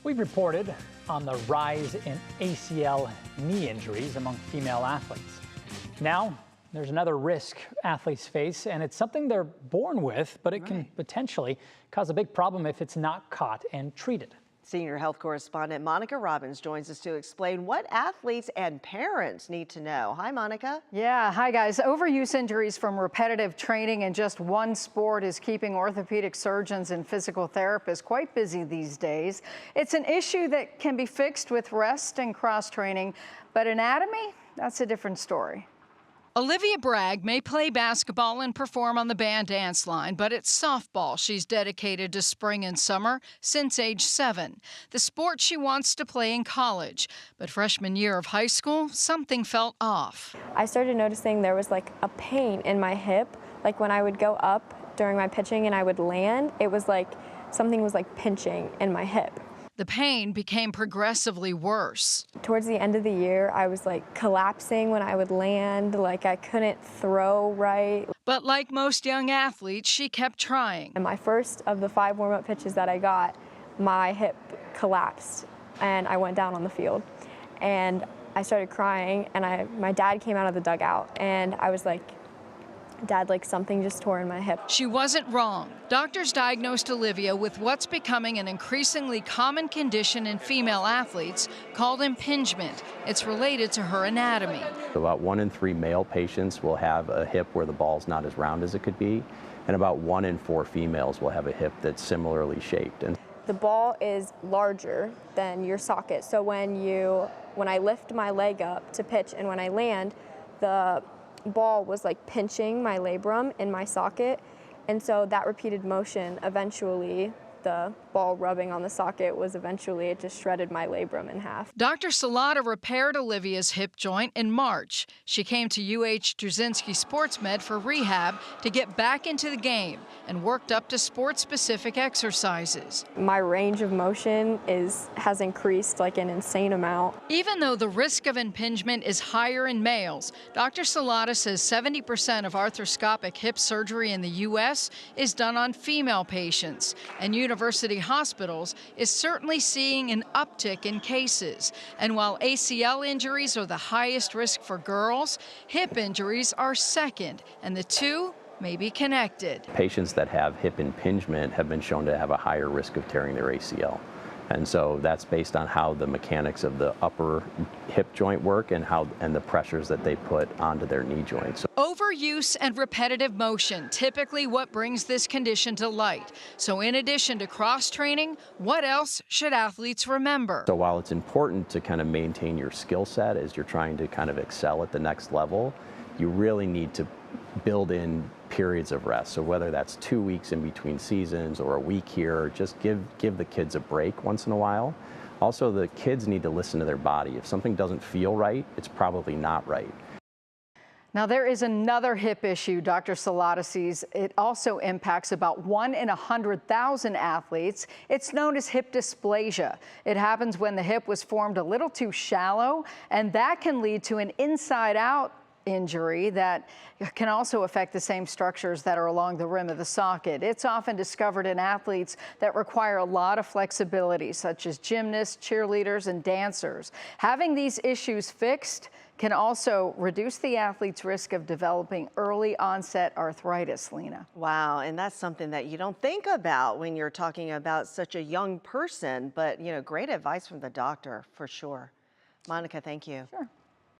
We've reported on the rise in ACL knee injuries among female athletes. Now, there's another risk athletes face, and it's something they're born with, but it can potentially cause a big problem if it's not caught and treated. Senior health correspondent Monica Robbins joins us to explain what athletes and parents need to know. Hi, Monica. Yeah, hi guys. Overuse injuries from repetitive training in just one sport is keeping orthopedic surgeons and physical therapists quite busy these days. It's an issue that can be fixed with rest and cross-training, but anatomy, that's a different story. Olivia Bragg may play basketball and perform on the band dance line, but it's softball she's dedicated to spring and summer since age 7, the sport she wants to play in college. But freshman year of high school, something felt off. I started noticing there was like a pain in my hip, like when I would go up during my pitching and I would land, it was like something was like pinching in my hip. The pain became progressively worse. Towards the end of the year, I was like collapsing when I would land, like I couldn't throw right. But like most young athletes, she kept trying. And my first of the 5 warm-up pitches that I got, my hip collapsed and I went down on the field. And I started crying and my dad came out of the dugout and I was like, Dad, like something just tore in my hip. She wasn't wrong. Doctors diagnosed Olivia with what's becoming an increasingly common condition in female athletes called impingement. It's related to her anatomy. About 1 in 3 male patients will have a hip where the ball's not as round as it could be, and about 1 in 4 females will have a hip that's similarly shaped. And the ball is larger than your socket, so when I lift my leg up to pitch and when I land, the ball was like pinching my labrum in my socket, and so that repeated motion, eventually the ball rubbing on the socket it just shredded my labrum in half. Dr. Salata repaired Olivia's hip joint in March. She came to UH Drzezinski Sports Med for rehab to get back into the game and worked up to sport-specific exercises. My range of motion has increased like an insane amount. Even though the risk of impingement is higher in males, Dr. Salata says 70% of arthroscopic hip surgery in the U.S. is done on female patients, and university hospitals is certainly seeing an uptick in cases. And while ACL injuries are the highest risk for girls, hip injuries are second, and the two may be connected. patients that have hip impingement have been shown to have a higher risk of tearing their ACL. And so that's based on how the mechanics of the upper hip joint work and the pressures that they put onto their knee joints. Overuse and repetitive motion, typically what brings this condition to light. So in addition to cross-training, what else should athletes remember? So while it's important to kind of maintain your skill set as you're trying to kind of excel at the next level, you really need to build in periods of rest. So whether that's 2 weeks in between seasons or a week here, just give the kids a break once in a while. Also, the kids need to listen to their body. If something doesn't feel right, it's probably not right. Now, there is another hip issue Dr. Salata sees. It also impacts about 1 in 100,000 athletes. It's known as hip dysplasia. It happens when the hip was formed a little too shallow, and that can lead to an inside-out injury that can also affect the same structures that are along the rim of the socket. It's often discovered in athletes that require a lot of flexibility, such as gymnasts, cheerleaders, and dancers. Having these issues fixed can also reduce the athlete's risk of developing early onset arthritis, Lena. Wow, and that's something that you don't think about when you're talking about such a young person, but great advice from the doctor for sure. Monica, thank you. Sure.